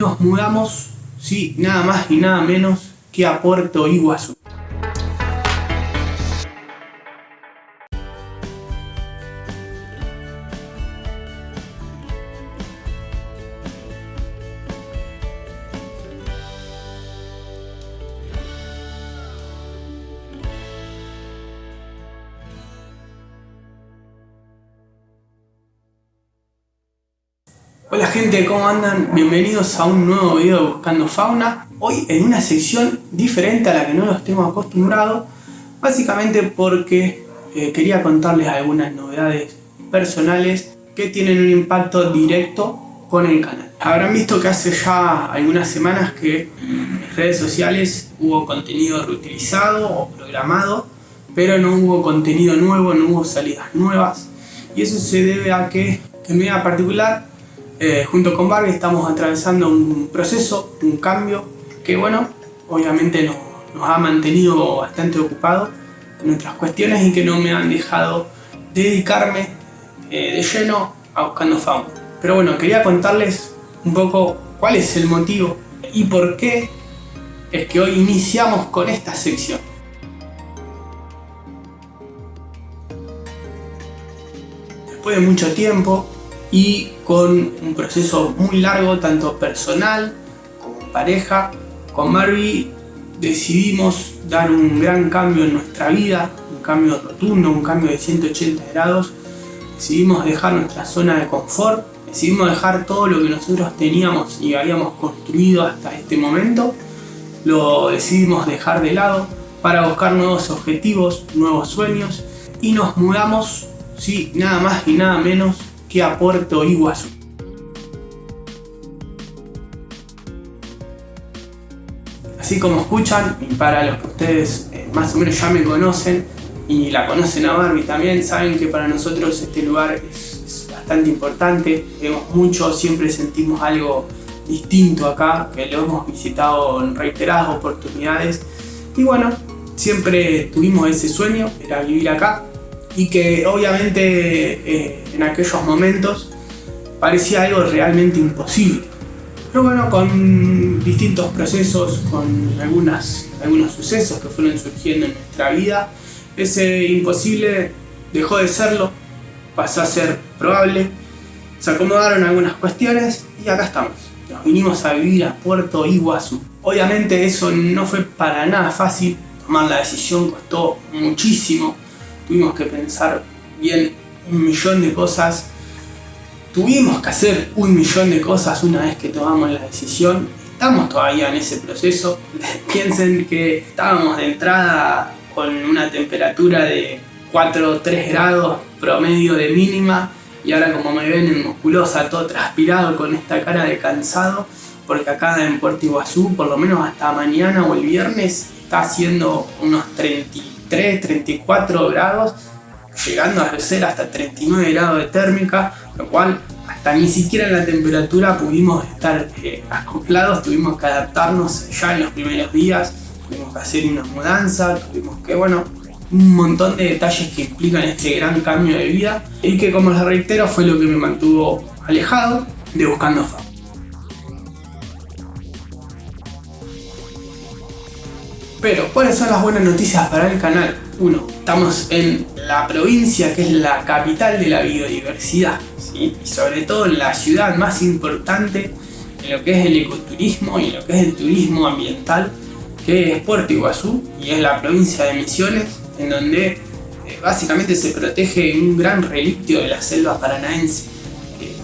Nos mudamos, sí, nada más y nada menos que a Puerto Iguazú. Hola gente, ¿cómo andan? Bienvenidos a un nuevo video de Buscando Fauna. Hoy en una sección diferente a la que no los tengo acostumbrados, básicamente porque quería contarles algunas novedades personales que tienen un impacto directo con el canal. Habrán visto que hace ya algunas semanas que en mis redes sociales hubo contenido reutilizado o programado, pero no hubo contenido nuevo, no hubo salidas nuevas, y eso se debe a que en mi vida particular, junto con Barbie, estamos atravesando un proceso, un cambio que, bueno, obviamente nos ha mantenido bastante ocupados en nuestras cuestiones y que no me han dejado dedicarme de lleno a Buscando Fauna. Pero bueno, quería contarles un poco cuál es el motivo y por qué es que hoy iniciamos con esta sección. Después de mucho tiempo y con un proceso muy largo, tanto personal como pareja, con Barbie decidimos dar un gran cambio en nuestra vida, un cambio rotundo, un cambio de 180 grados. Decidimos dejar nuestra zona de confort, decidimos dejar todo lo que nosotros teníamos y habíamos construido hasta este momento, lo decidimos dejar de lado para buscar nuevos objetivos, nuevos sueños, y nos mudamos, sí, nada más y nada menos que a Puerto Iguazú. Así como escuchan, y para los que ustedes más o menos ya me conocen y la conocen a Barbie también, saben que para nosotros este lugar es bastante importante. Vemos mucho, siempre sentimos algo distinto acá, que lo hemos visitado en reiteradas oportunidades, y bueno, siempre tuvimos ese sueño, era vivir acá, y que obviamente en aquellos momentos parecía algo realmente imposible. Pero bueno, con distintos procesos, con algunos sucesos que fueron surgiendo en nuestra vida, ese imposible dejó de serlo, pasó a ser probable, se acomodaron algunas cuestiones y acá estamos. Nos vinimos a vivir a Puerto Iguazú. Obviamente eso no fue para nada fácil, tomar la decisión costó muchísimo. Tuvimos que pensar bien un millón de cosas. Tuvimos que hacer un millón de cosas una vez que tomamos la decisión. Estamos todavía en ese proceso. Piensen que estábamos de entrada con una temperatura de 4 o 3 grados promedio de mínima. Y ahora, como me ven en musculosa, todo transpirado, con esta cara de cansado. Porque acá en Puerto Iguazú, por lo menos hasta mañana o el viernes, está haciendo unos 33, 34 grados, llegando a ser hasta 39 grados de térmica, lo cual hasta ni siquiera en la temperatura pudimos estar acoplados, tuvimos que adaptarnos ya en los primeros días, tuvimos que hacer una mudanza, tuvimos que, bueno, un montón de detalles que implican este gran cambio de vida y que, como les reitero, fue lo que me mantuvo alejado de Buscando Fauna. Pero, ¿cuáles son las buenas noticias para el canal? 1. Estamos en la provincia que es la capital de la biodiversidad, ¿sí? Y sobre todo en la ciudad más importante en lo que es el ecoturismo y lo que es el turismo ambiental, que es Puerto Iguazú, y es la provincia de Misiones, en donde básicamente se protege un gran relicto de la selva paranaense.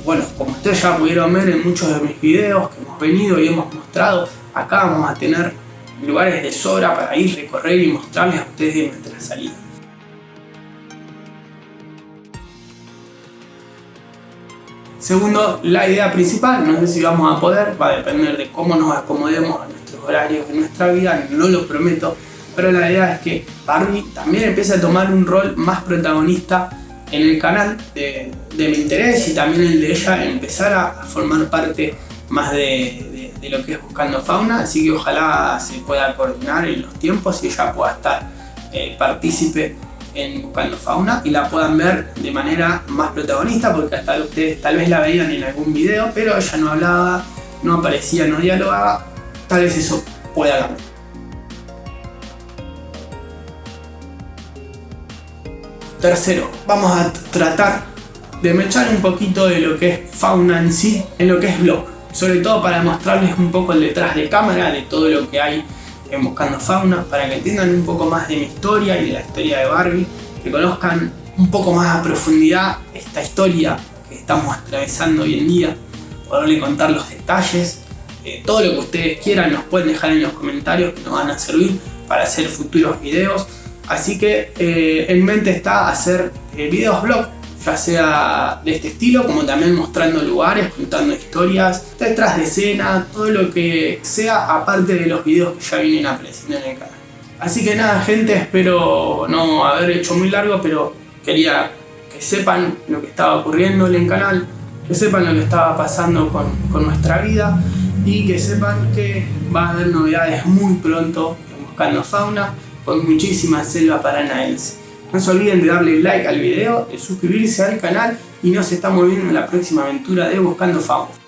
Bueno, como ustedes ya pudieron ver en muchos de mis videos que hemos venido y hemos mostrado, acá vamos a tener lugares de sobra para ir, recorrer y mostrarles a ustedes de nuestra salida. Segundo, la idea principal, no sé si vamos a poder, va a depender de cómo nos acomodemos a nuestros horarios de nuestra vida, no lo prometo, pero la idea es que Barbie también empiece a tomar un rol más protagonista en el canal de mi interés, y también el de ella empezar a formar parte más de lo que es Buscando Fauna, así que ojalá se pueda coordinar en los tiempos y ella pueda estar partícipe en Buscando Fauna y la puedan ver de manera más protagonista, porque hasta ustedes tal vez la veían en algún video, pero ella no hablaba, no aparecía, no dialogaba, tal vez eso pueda cambiar. Tercero, vamos a tratar de mechar un poquito de lo que es fauna en sí, en lo que es blog, sobre todo para mostrarles un poco el detrás de cámara de todo lo que hay en Buscando Fauna, para que entiendan un poco más de mi historia y de la historia de Barbie, que conozcan un poco más a profundidad esta historia que estamos atravesando hoy en día, poderle contar los detalles, todo lo que ustedes quieran nos pueden dejar en los comentarios, que nos van a servir para hacer futuros videos. Así que en mente está hacer videos blog, ya sea de este estilo, como también mostrando lugares, contando historias, detrás de escena, todo lo que sea aparte de los videos que ya vienen apareciendo en el canal. Así que nada, gente, espero no haber hecho muy largo, pero quería que sepan lo que estaba ocurriendo en el canal, que sepan lo que estaba pasando con nuestra vida y que sepan que va a haber novedades muy pronto en Buscando Fauna, con muchísima selva paranaense. No se olviden de darle like al video, de suscribirse al canal y nos estamos viendo en la próxima aventura de Buscando Fauna.